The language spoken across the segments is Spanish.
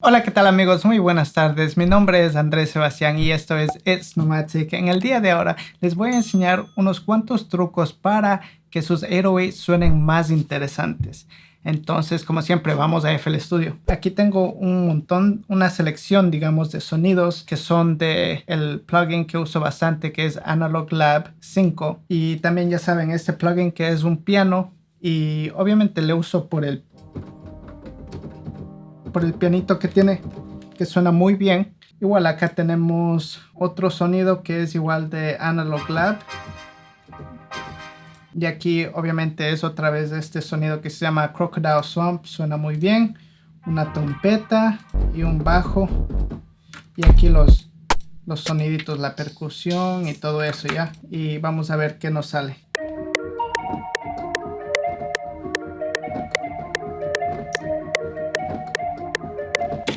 Hola, ¿qué tal amigos? Muy buenas tardes. Mi nombre es Andrés Sebastián y esto es It's Nomatic. En el día de ahora les voy a enseñar unos cuantos trucos para que sus 808 suenen más interesantes. Entonces, como siempre, vamos a FL Studio. Aquí tengo una selección, digamos, de sonidos que son de el plugin que uso bastante, que es Analog Lab 5. Y también ya saben, este plugin que es un piano y obviamente le uso por el pianito que tiene, que suena muy bien. Igual acá tenemos otro sonido que es igual de Analog Lab. Y aquí obviamente es otra vez este sonido que se llama Crocodile Swamp. Suena muy bien. Una trompeta y un bajo. Y aquí los soniditos, la percusión y todo eso ya. Y vamos a ver qué nos sale.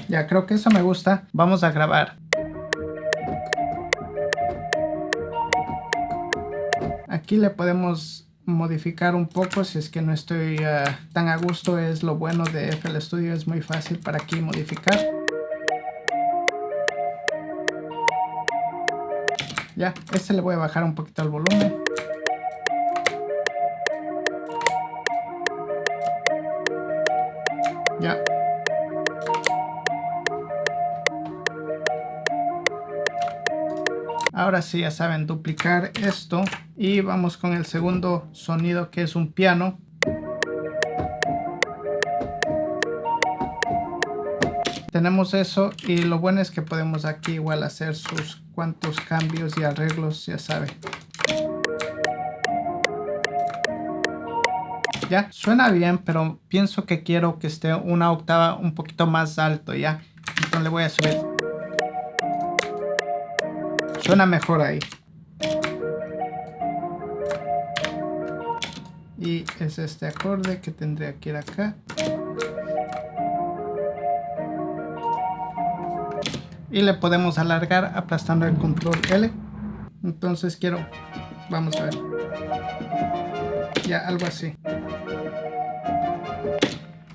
Ya creo que eso me gusta. Vamos a grabar. Aquí le podemos modificar un poco si es que no estoy tan a gusto. Es lo bueno de FL Studio, es muy fácil para aquí modificar. Ya, este le voy a bajar un poquito el volumen. Ya. Ahora sí, ya saben, duplicar esto y vamos con el segundo sonido que es un piano. Tenemos eso y lo bueno es que podemos aquí igual hacer sus cuantos cambios y arreglos, ya saben. Ya, suena bien, pero pienso que quiero que esté una octava un poquito más alto, ya. Entonces le voy a subir. Suena mejor ahí. Y es este acorde que tendría que ir acá. Y le podemos alargar aplastando el control L. Entonces vamos a ver. Ya, algo así.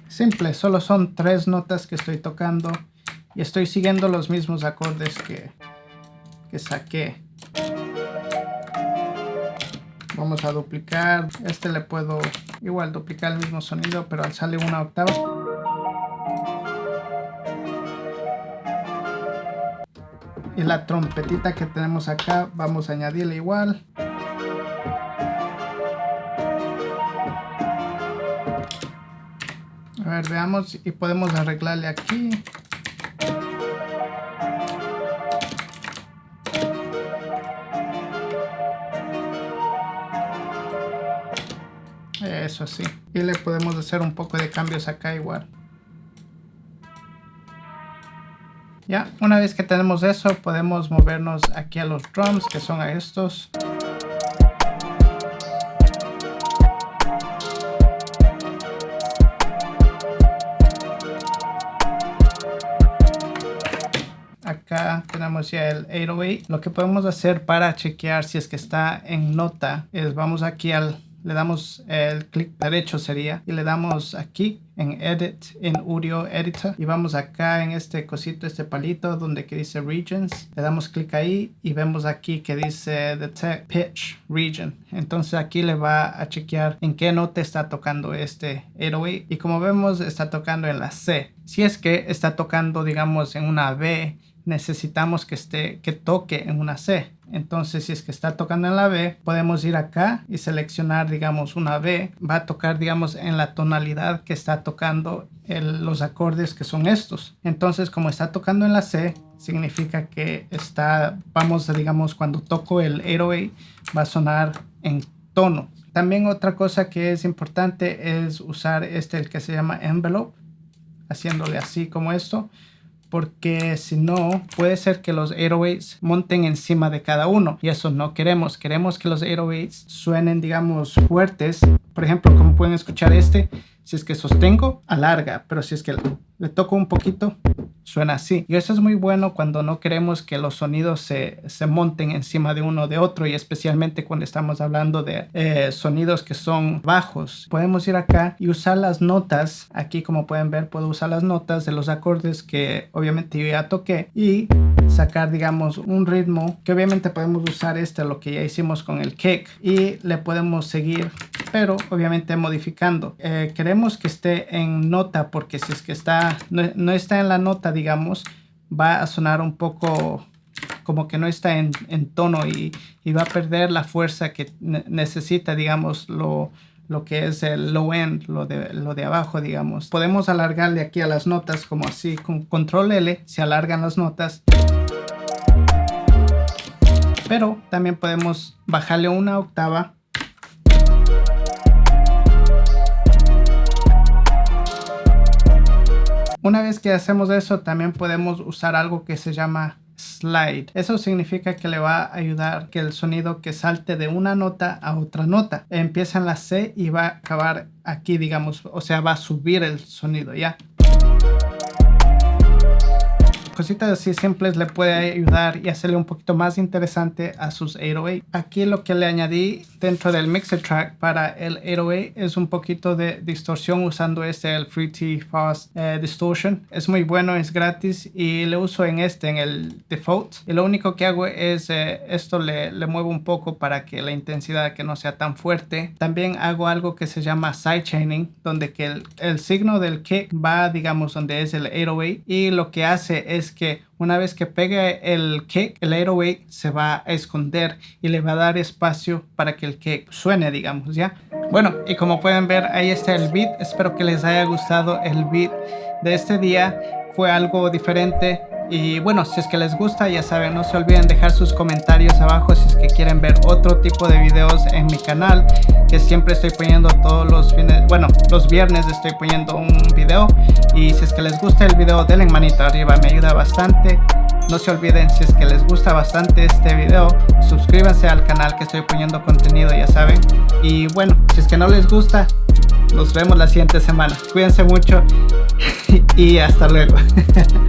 Simple, solo son 3 notas que estoy tocando. Y estoy siguiendo los mismos acordes que saqué. Vamos a duplicar. Este le puedo igual duplicar el mismo sonido, pero al sale una octava. Y la trompetita que tenemos acá, vamos a añadirle igual. A ver, veamos y podemos arreglarle aquí. Eso sí. Y le podemos hacer un poco de cambios acá igual. Ya, una vez que tenemos eso, podemos movernos aquí a los drums, que son a estos. Acá tenemos ya el 808. Lo que podemos hacer para chequear si es que está en nota es vamos aquí le damos el clic derecho sería y le damos aquí en Edit, en Audio Editor y vamos acá en este cosito, este palito donde que dice Regions, le damos clic ahí y vemos aquí que dice Detect Pitch Region. Entonces aquí le va a chequear en qué nota está tocando este 808 y como vemos está tocando en la C. Si es que está tocando digamos en una B, necesitamos que toque en una C. Entonces si es que está tocando en la B, podemos ir acá y seleccionar digamos una B. Va a tocar digamos en la tonalidad que está tocando los acordes que son estos. Entonces como está tocando en la C, significa que digamos cuando toco el 808 va a sonar en tono. También otra cosa que es importante es usar el que se llama envelope, haciéndole así como esto. Porque si no, puede ser que los 808s monten encima de cada uno. Y eso no queremos. Queremos que los 808s suenen, digamos, fuertes. Por ejemplo, como pueden escuchar si es que sostengo, alarga. Pero si es que le toco un poquito, suena así. Y eso es muy bueno cuando no queremos que los sonidos se monten encima de uno de otro, y especialmente cuando estamos hablando de sonidos que son bajos. Podemos ir acá y usar las notas. Aquí, como pueden ver, puedo usar las notas de los acordes que obviamente yo ya toqué y sacar, digamos, un ritmo que obviamente podemos usar lo que ya hicimos con el kick, y le podemos seguir, pero obviamente modificando. Queremos que esté en nota, porque si es que no está en la nota, digamos, va a sonar un poco como que no está en tono, y va a perder la fuerza que necesita, digamos, lo que es el low end, lo de abajo, digamos. Podemos alargarle aquí a las notas, como así, con control L se alargan las notas, pero también podemos bajarle una octava. Una vez que hacemos eso, también podemos usar algo que se llama slide. Eso significa que le va a ayudar que el sonido que salte de una nota a otra nota empieza en la C y va a acabar aquí, digamos, o sea, va a subir el sonido, ¿ya? Cositas así simples le puede ayudar y hacerle un poquito más interesante a sus 808. Aquí lo que le añadí dentro del mixer track para el 808 es un poquito de distorsión usando el Fruity Fast Distortion. Es muy bueno, es gratis, y le uso en el default. Y lo único que hago es esto le muevo un poco para que la intensidad que no sea tan fuerte. También hago algo que se llama sidechaining, donde que el signo del kick va, digamos, donde es el 808, y lo que hace es que una vez que pegue el kick, el 808 se va a esconder y le va a dar espacio para que el kick suene, digamos, ¿ya? Bueno, y como pueden ver, ahí está el beat. Espero que les haya gustado el beat de este día. Fue algo diferente. Y bueno, si es que les gusta, ya saben, no se olviden dejar sus comentarios abajo si es que quieren ver otro tipo de videos en mi canal, que siempre estoy poniendo todos los los viernes estoy poniendo un video. Y si es que les gusta el video, denle manito arriba, me ayuda bastante. No se olviden, si es que les gusta bastante este video, suscríbanse al canal, que estoy poniendo contenido, ya saben. Y bueno, si es que no les gusta, nos vemos la siguiente semana. Cuídense mucho y hasta luego.